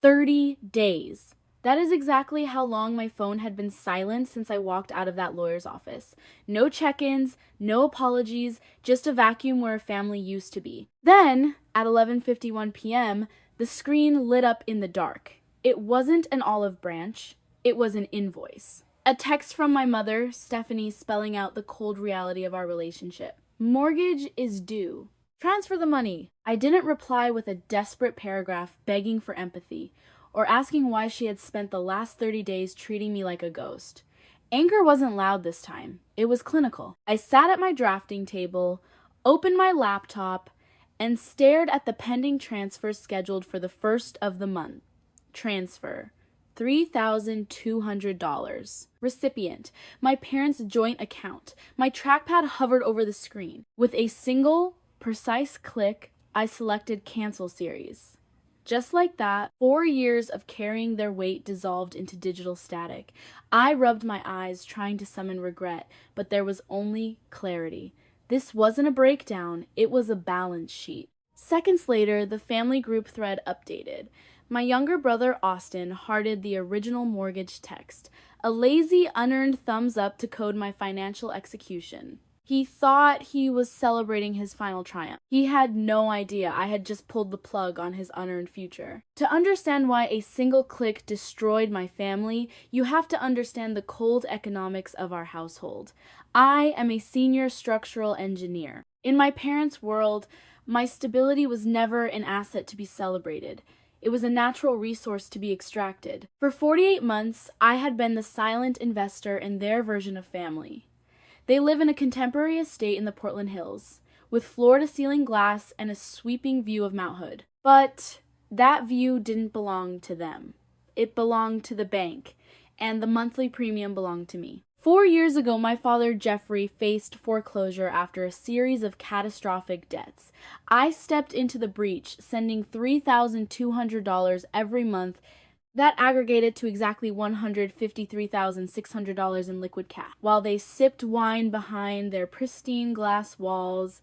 30 days. That is exactly how long my phone had been silent since I walked out of that lawyer's office. No check-ins, no apologies, just a vacuum where a family used to be. Then, at 11:51 p.m., the screen lit up in the dark. It wasn't an olive branch, it was an invoice. A text from my mother, Stephanie, spelling out the cold reality of our relationship. Mortgage is due. Transfer the money. I didn't reply with a desperate paragraph begging for empathy, or asking why she had spent the last 30 days treating me like a ghost. Anger wasn't loud this time. It was clinical. I sat at my drafting table, opened my laptop, and stared at the pending transfer scheduled for the first of the month. Transfer. $3,200. Recipient. My parents' joint account. My trackpad hovered over the screen. With a single, precise click, I selected Cancel Series. Just like that, 4 years of carrying their weight dissolved into digital static. I rubbed my eyes, trying to summon regret, but there was only clarity. This wasn't a breakdown, it was a balance sheet. Seconds later, the family group thread updated. My younger brother, Austin, hearted the original mortgage text, a lazy, unearned thumbs up to code my financial execution. He thought he was celebrating his final triumph. He had no idea I had just pulled the plug on his unearned future. To understand why a single click destroyed my family, you have to understand the cold economics of our household. I am a senior structural engineer. In my parents' world, my stability was never an asset to be celebrated. It was a natural resource to be extracted. For 48 months, I had been the silent investor in their version of family. They live in a contemporary estate in the Portland Hills, with floor-to-ceiling glass and a sweeping view of Mount Hood. But that view didn't belong to them. It belonged to the bank, and the monthly premium belonged to me. 4 years ago, my father, Jeffrey, faced foreclosure after a series of catastrophic debts. I stepped into the breach, sending $3,200 every month. That aggregated to exactly $153,600 in liquid cash. While they sipped wine behind their pristine glass walls,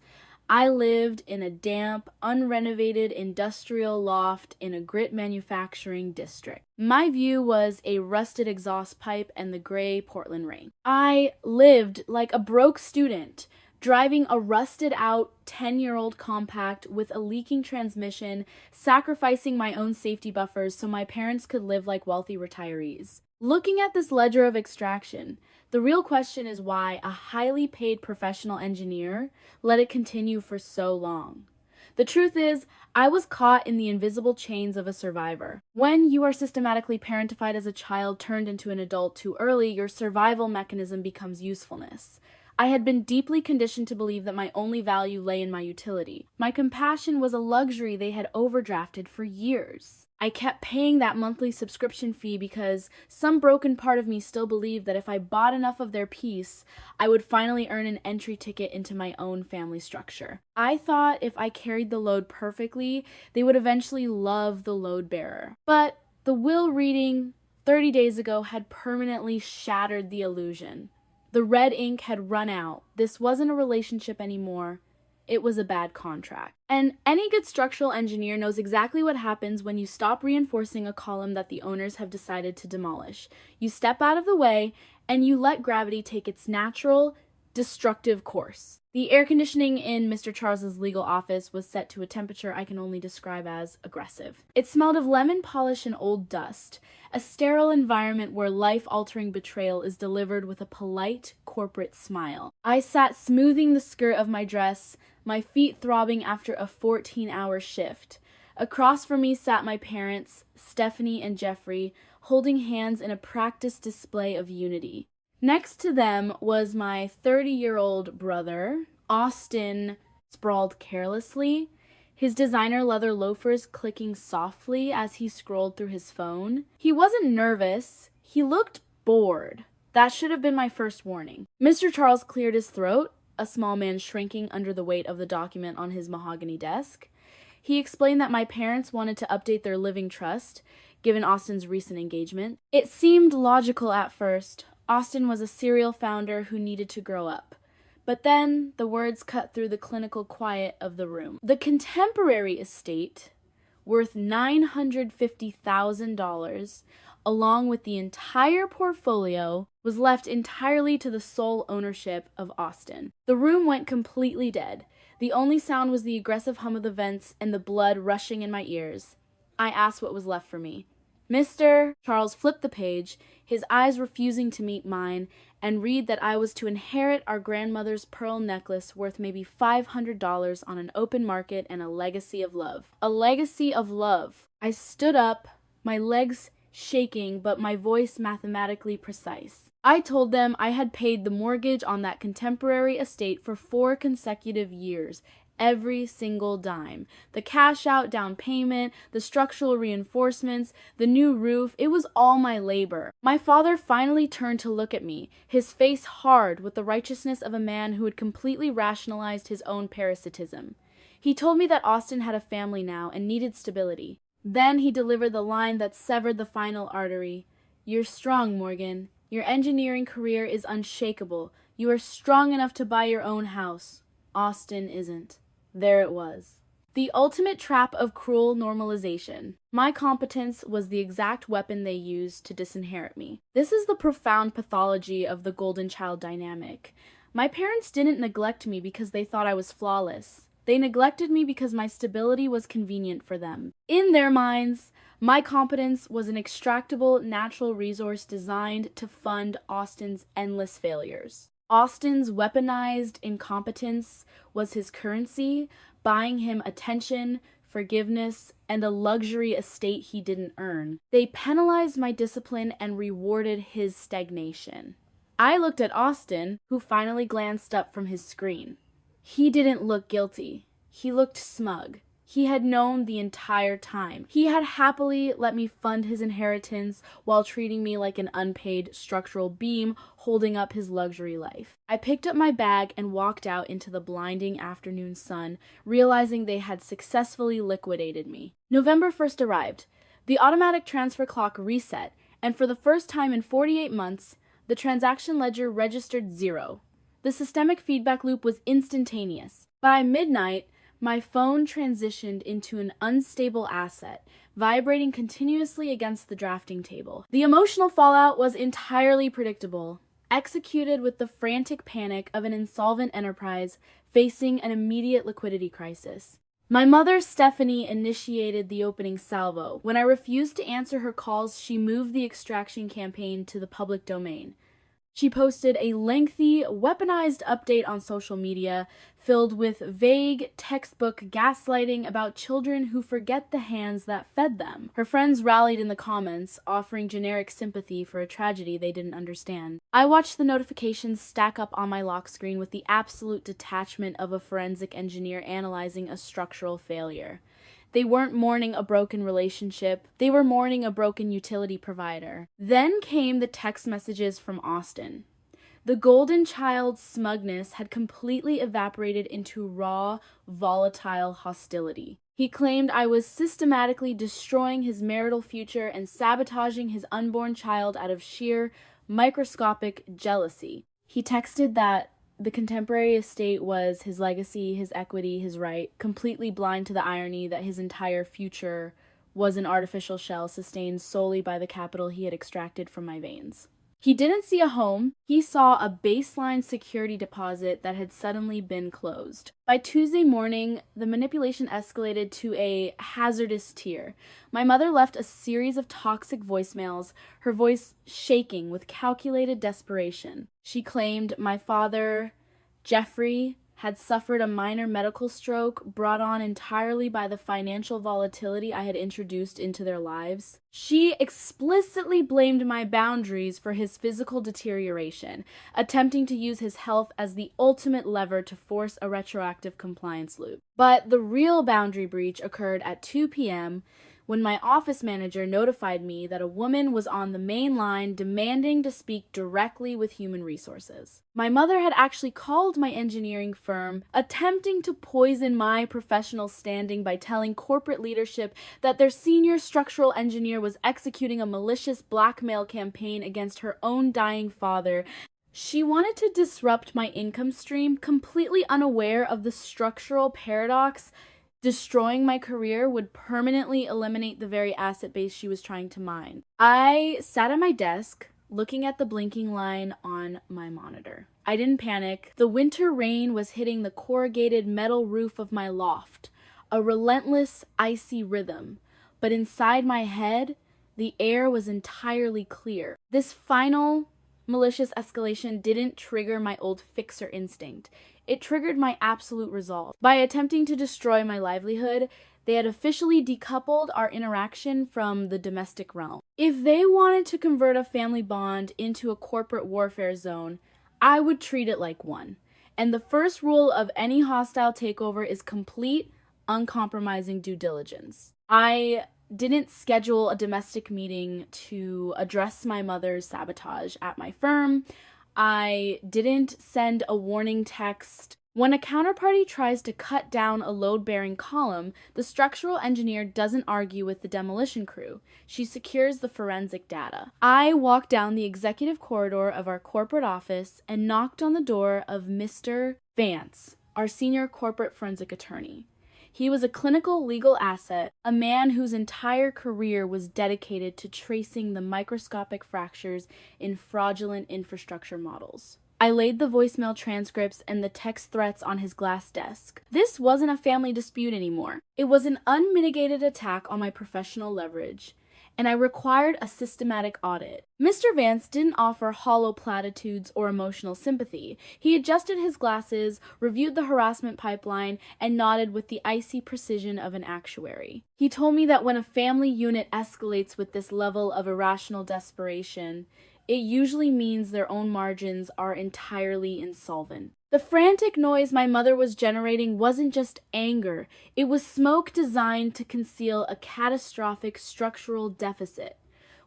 I lived in a damp, unrenovated industrial loft in a grit manufacturing district. My view was a rusted exhaust pipe and the gray Portland rain. I lived like a broke student, driving a rusted-out 10-year-old compact with a leaking transmission, sacrificing my own safety buffers so my parents could live like wealthy retirees. Looking at this ledger of extraction, the real question is why a highly paid professional engineer let it continue for so long. The truth is, I was caught in the invisible chains of a survivor. When you are systematically parentified as a child turned into an adult too early, your survival mechanism becomes usefulness. I had been deeply conditioned to believe that my only value lay in my utility. My compassion was a luxury they had overdrafted for years. I kept paying that monthly subscription fee because some broken part of me still believed that if I bought enough of their peace, I would finally earn an entry ticket into my own family structure. I thought if I carried the load perfectly, they would eventually love the load bearer. But the will reading 30 days ago had permanently shattered the illusion. The red ink had run out. This wasn't a relationship anymore. It was a bad contract. And any good structural engineer knows exactly what happens when you stop reinforcing a column that the owners have decided to demolish. You step out of the way, and you let gravity take its natural, destructive course. The air conditioning in Mr. Charles's legal office was set to a temperature I can only describe as aggressive. It smelled of lemon polish and old dust, a sterile environment where life-altering betrayal is delivered with a polite corporate smile. I sat smoothing the skirt of my dress, my feet throbbing after a 14-hour shift. Across from me sat my parents, Stephanie and Jeffrey, holding hands in a practiced display of unity. Next to them was my 30-year-old brother, Austin, sprawled carelessly, his designer leather loafers clicking softly as he scrolled through his phone. He wasn't nervous. He looked bored. That should have been my first warning. Mr. Charles cleared his throat, a small man shrinking under the weight of the document on his mahogany desk. He explained that my parents wanted to update their living trust, given Austin's recent engagement. It seemed logical at first. Austin was a serial founder who needed to grow up. But then the words cut through the clinical quiet of the room. The contemporary estate worth $950,000, along with the entire portfolio, was left entirely to the sole ownership of Austin. The room went completely dead. The only sound was the aggressive hum of the vents and the blood rushing in my ears. I asked what was left for me. Mr. Charles flipped the page, his eyes refusing to meet mine, and read that I was to inherit our grandmother's pearl necklace worth maybe $500 on an open market and a legacy of love. A legacy of love. I stood up, my legs shaking but my voice mathematically precise. I told them I had paid the mortgage on that contemporary estate for 4 consecutive years, every single dime. The cash out down payment, the structural reinforcements, the new roof, it was all my labor. My father finally turned to look at me, his face hard with the righteousness of a man who had completely rationalized his own parasitism. He told me that Austin had a family now and needed stability. Then he delivered the line that severed the final artery. "You're strong, Morgan. Your engineering career is unshakable. You are strong enough to buy your own house. Austin isn't." There it was. The ultimate trap of cruel normalization. My competence was the exact weapon they used to disinherit me. This is the profound pathology of the golden child dynamic. My parents didn't neglect me because they thought I was flawless. They neglected me because my stability was convenient for them. In their minds, my competence was an extractable natural resource designed to fund Austin's endless failures. Austin's weaponized incompetence was his currency, buying him attention, forgiveness, and a luxury estate he didn't earn. They penalized my discipline and rewarded his stagnation. I looked at Austin, who finally glanced up from his screen. He didn't look guilty. He looked smug. He had known the entire time. He had happily let me fund his inheritance while treating me like an unpaid structural beam holding up his luxury life. I picked up my bag and walked out into the blinding afternoon sun, realizing they had successfully liquidated me. November 1st arrived. The automatic transfer clock reset, and for the first time in 48 months, the transaction ledger registered 0. The systemic feedback loop was instantaneous. By midnight, my phone transitioned into an unstable asset, vibrating continuously against the drafting table. The emotional fallout was entirely predictable, executed with the frantic panic of an insolvent enterprise facing an immediate liquidity crisis. My mother, Stephanie, initiated the opening salvo. When I refused to answer her calls, she moved the extraction campaign to the public domain. She posted a lengthy, weaponized update on social media filled with vague, textbook gaslighting about children who forget the hands that fed them. Her friends rallied in the comments, offering generic sympathy for a tragedy they didn't understand. I watched the notifications stack up on my lock screen with the absolute detachment of a forensic engineer analyzing a structural failure. They weren't mourning a broken relationship. They were mourning a broken utility provider. Then came the text messages from Austin. The golden child's smugness had completely evaporated into raw, volatile hostility. He claimed I was systematically destroying his marital future and sabotaging his unborn child out of sheer, microscopic jealousy. He texted that the contemporary estate was his legacy, his equity, his right, completely blind to the irony that his entire future was an artificial shell sustained solely by the capital he had extracted from my veins. He didn't see a home. He saw a baseline security deposit that had suddenly been closed. By Tuesday morning, the manipulation escalated to a hazardous tier. My mother left a series of toxic voicemails, her voice shaking with calculated desperation. She claimed my father, Jeffrey, had suffered a minor medical stroke brought on entirely by the financial volatility I had introduced into their lives. She explicitly blamed my boundaries for his physical deterioration, attempting to use his health as the ultimate lever to force a retroactive compliance loop. But the real boundary breach occurred at 2 p.m., when my office manager notified me that a woman was on the main line demanding to speak directly with human resources. My mother had actually called my engineering firm, attempting to poison my professional standing by telling corporate leadership that their senior structural engineer was executing a malicious blackmail campaign against her own dying father. She wanted to disrupt my income stream, completely unaware of the structural paradox Destroying my career would permanently eliminate the very asset base she was trying to mine. I sat at my desk, looking at the blinking line on my monitor. I didn't panic. The winter rain was hitting the corrugated metal roof of my loft, a relentless, icy rhythm. But inside my head, the air was entirely clear. This final malicious escalation didn't trigger my old fixer instinct. It triggered my absolute resolve. By attempting to destroy my livelihood, they had officially decoupled our interaction from the domestic realm. If they wanted to convert a family bond into a corporate warfare zone, I would treat it like one. And the first rule of any hostile takeover is complete, uncompromising due diligence. I didn't schedule a domestic meeting to address my mother's sabotage at my firm. I didn't send a warning text. When a counterparty tries to cut down a load-bearing column, the structural engineer doesn't argue with the demolition crew. She secures the forensic data. I walked down the executive corridor of our corporate office and knocked on the door of Mr. Vance, our senior corporate forensic attorney. He was a clinical legal asset, a man whose entire career was dedicated to tracing the microscopic fractures in fraudulent infrastructure models. I laid the voicemail transcripts and the text threats on his glass desk. This wasn't a family dispute anymore. It was an unmitigated attack on my professional leverage, and I required a systematic audit. Mr. Vance didn't offer hollow platitudes or emotional sympathy. He adjusted his glasses, reviewed the harassment pipeline, and nodded with the icy precision of an actuary. He told me that when a family unit escalates with this level of irrational desperation, it usually means their own margins are entirely insolvent. The frantic noise my mother was generating wasn't just anger. It was smoke designed to conceal a catastrophic structural deficit.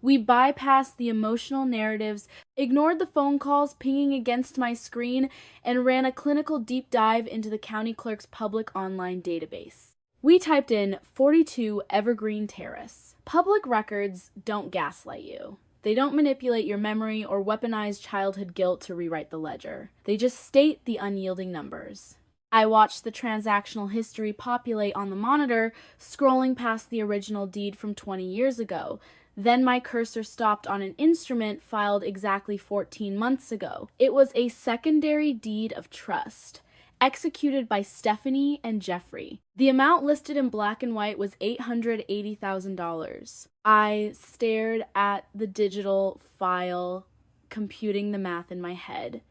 We bypassed the emotional narratives, ignored the phone calls pinging against my screen, and ran a clinical deep dive into the county clerk's public online database. We typed in 42 Evergreen Terrace. Public records don't gaslight you. They don't manipulate your memory or weaponize childhood guilt to rewrite the ledger. They just state the unyielding numbers. I watched the transactional history populate on the monitor, scrolling past the original deed from 20 years ago. Then my cursor stopped on an instrument filed exactly 14 months ago. It was a secondary deed of trust, executed by Stephanie and Jeffrey. The amount listed in black and white was $880,000. I stared at the digital file, computing the math in my head.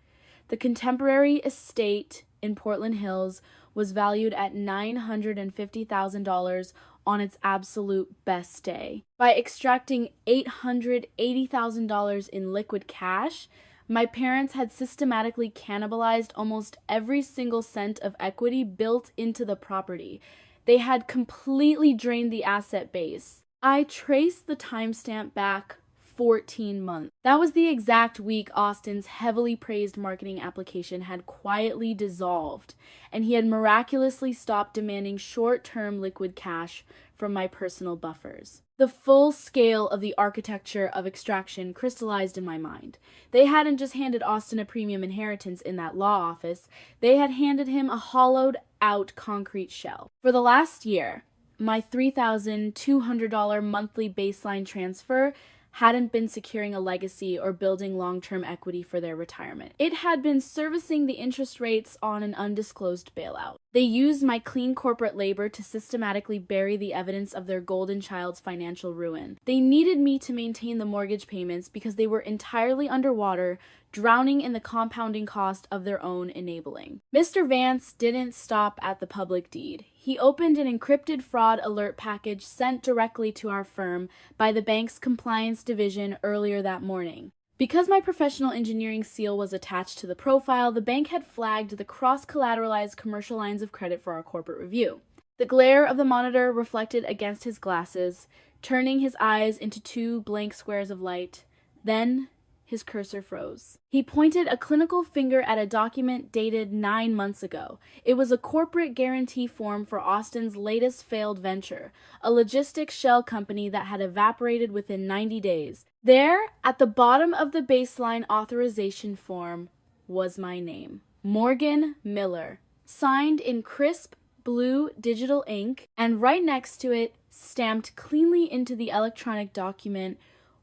The contemporary estate in Portland Hills was valued at $950,000 on its absolute best day. By extracting $880,000 in liquid cash, my parents had systematically cannibalized almost every single cent of equity built into the property. They had completely drained the asset base. I traced the timestamp back 14 months. That was the exact week Austin's heavily praised marketing application had quietly dissolved, and he had miraculously stopped demanding short-term liquid cash from my personal buffers. The full scale of the architecture of extraction crystallized in my mind. They hadn't just handed Austin a premium inheritance in that law office, they had handed him a hollowed-out concrete shell. For the last year, my $3,200 monthly baseline transfer hadn't been securing a legacy or building long-term equity for their retirement. It had been servicing the interest rates on an undisclosed bailout. They used my clean corporate labor to systematically bury the evidence of their golden child's financial ruin. They needed me to maintain the mortgage payments because they were entirely underwater, drowning in the compounding cost of their own enabling. Mr. Vance didn't stop at the public deed. He opened an encrypted fraud alert package sent directly to our firm by the bank's compliance division earlier that morning. Because my professional engineering seal was attached to the profile, the bank had flagged the cross-collateralized commercial lines of credit for our corporate review. The glare of the monitor reflected against his glasses, turning his eyes into two blank squares of light. Then his cursor froze. He pointed a clinical finger at a document dated 9 months ago. It was a corporate guarantee form for Austin's latest failed venture, a logistics shell company that had evaporated within 90 days. There, at the bottom of the baseline authorization form, was my name. Morgan Miller. Signed in crisp, blue digital ink, and right next to it, stamped cleanly into the electronic document,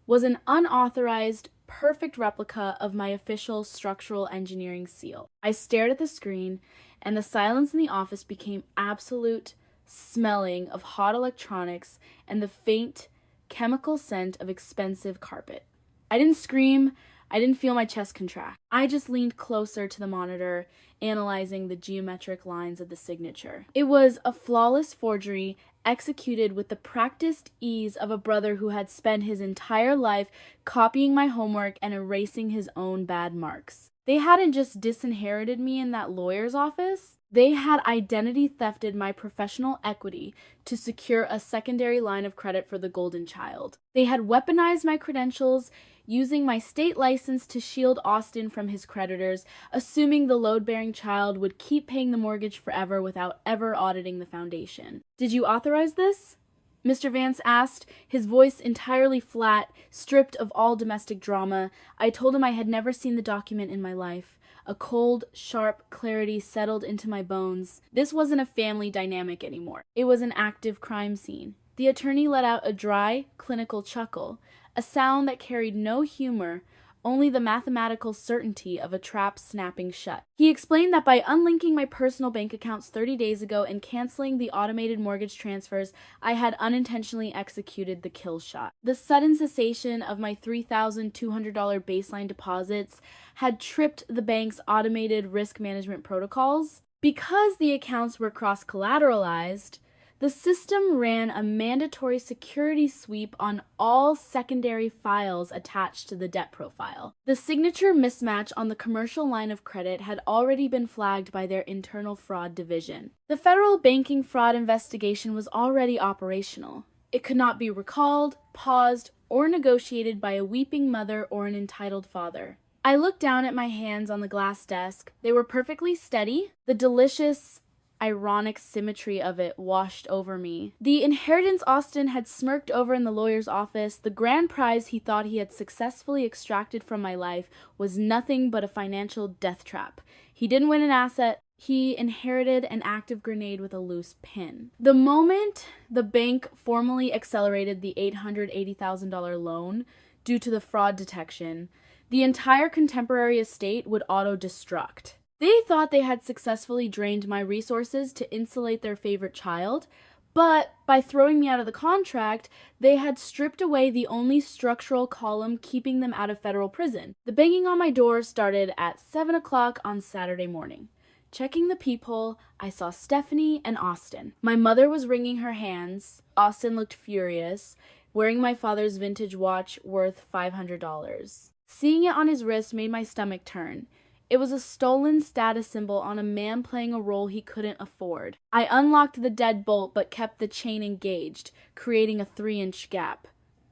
was an unauthorized, perfect replica of my official structural engineering seal. I stared at the screen, and the silence in the office became absolute, smelling of hot electronics and the faint, chemical scent of expensive carpet. I didn't scream. I didn't feel my chest contract. I just leaned closer to the monitor, analyzing the geometric lines of the signature. It was a flawless forgery executed with the practiced ease of a brother who had spent his entire life copying my homework and erasing his own bad marks. They hadn't just disinherited me in that lawyer's office. They had identity thefted my professional equity to secure a secondary line of credit for the golden child. They had weaponized my credentials, using my state license to shield Austin from his creditors, assuming the load-bearing child would keep paying the mortgage forever without ever auditing the foundation. "Did you authorize this?" Mr. Vance asked, his voice entirely flat, stripped of all domestic drama. I told him I had never seen the document in my life. A cold, sharp clarity settled into my bones. This wasn't a family dynamic anymore. It was an active crime scene. The attorney let out a dry, clinical chuckle, a sound that carried no humor, only the mathematical certainty of a trap snapping shut. He explained that by unlinking my personal bank accounts 30 days ago and canceling the automated mortgage transfers, I had unintentionally executed the kill shot. The sudden cessation of my $3,200 baseline deposits had tripped the bank's automated risk management protocols. Because the accounts were cross-collateralized, the system ran a mandatory security sweep on all secondary files attached to the debt profile. The signature mismatch on the commercial line of credit had already been flagged by their internal fraud division. The federal banking fraud investigation was already operational. It could not be recalled, paused, or negotiated by a weeping mother or an entitled father. I looked down at my hands on the glass desk. They were perfectly steady. The delicious, ironic symmetry of it washed over me. The inheritance Austin had smirked over in the lawyer's office, the grand prize he thought he had successfully extracted from my life, was nothing but a financial death trap. He didn't win an asset. He inherited an active grenade with a loose pin. The moment the bank formally accelerated the $880,000 loan due to the fraud detection, the entire contemporary estate would auto-destruct. They thought they had successfully drained my resources to insulate their favorite child, but by throwing me out of the contract, they had stripped away the only structural column keeping them out of federal prison. The banging on my door started at 7 o'clock on Saturday morning. Checking the peephole, I saw Stephanie and Austin. My mother was wringing her hands. Austin looked furious, wearing my father's vintage watch worth $500. Seeing it on his wrist made my stomach turn. It was a stolen status symbol on a man playing a role he couldn't afford. I unlocked the deadbolt but kept the chain engaged, creating a 3-inch gap.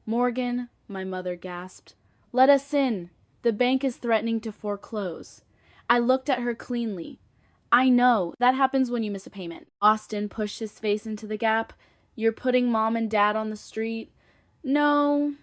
"Morgan," my mother gasped. "Let us in. The bank is threatening to foreclose." I looked at her cleanly. "I know. That happens when you miss a payment." Austin pushed his face into the gap. "You're putting Mom and Dad on the street?" "No,"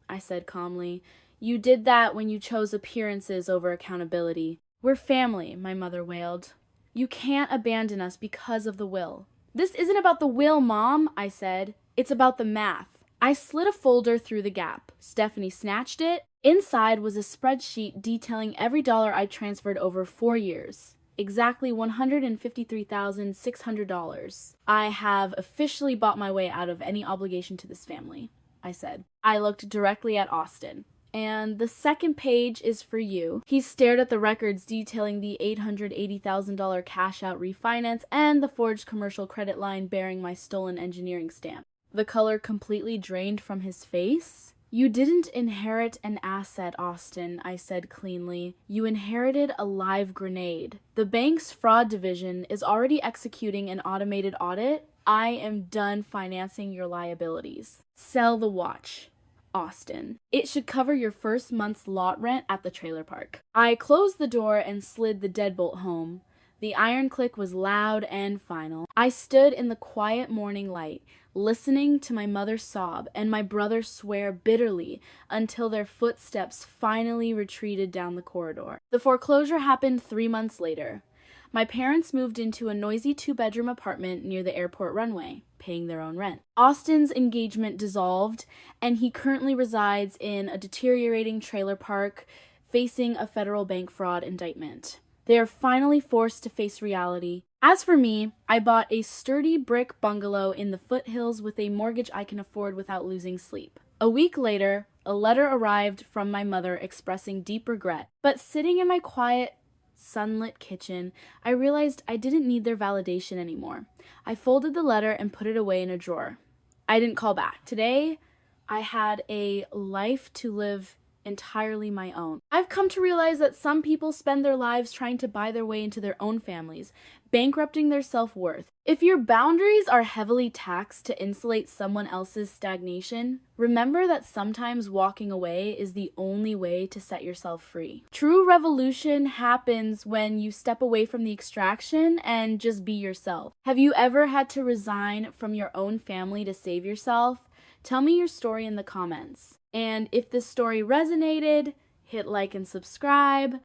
I said calmly. "You did that when you chose appearances over accountability." "We're family," my mother wailed. "You can't abandon us because of the will." "This isn't about the will, Mom," I said. "It's about the math." I slid a folder through the gap. Stephanie snatched it. Inside was a spreadsheet detailing every dollar I transferred over 4 years. Exactly $153,600. "I have officially bought my way out of any obligation to this family," I said. I looked directly at Austin. "And the second page is for you." He stared at the records detailing the $880,000 cash-out refinance and the forged commercial credit line bearing my stolen engineering stamp. The color completely drained from his face. "You didn't inherit an asset, Austin," I said cleanly. "You inherited a live grenade. The bank's fraud division is already executing an automated audit. I am done financing your liabilities. Sell the watch, Austin. It should cover your first month's lot rent at the trailer park." I closed the door and slid the deadbolt home. The iron click was loud and final. I stood in the quiet morning light, listening to my mother sob and my brother swear bitterly until their footsteps finally retreated down the corridor. The foreclosure happened 3 months later. My parents moved into a noisy 2-bedroom apartment near the airport runway, paying their own rent. Austin's engagement dissolved, and he currently resides in a deteriorating trailer park, facing a federal bank fraud indictment. They are finally forced to face reality. As for me, I bought a sturdy brick bungalow in the foothills with a mortgage I can afford without losing sleep. A week later, a letter arrived from my mother expressing deep regret. But sitting in my quiet, sunlit kitchen, I realized I didn't need their validation anymore. I folded the letter and put it away in a drawer. I didn't call back. Today, I had a life to live entirely my own. I've come to realize that some people spend their lives trying to buy their way into their own families, bankrupting their self-worth. If your boundaries are heavily taxed to insulate someone else's stagnation, remember that sometimes walking away is the only way to set yourself free. True revolution happens when you step away from the extraction and just be yourself. Have you ever had to resign from your own family to save yourself? Tell me your story in the comments. And if this story resonated, hit like and subscribe.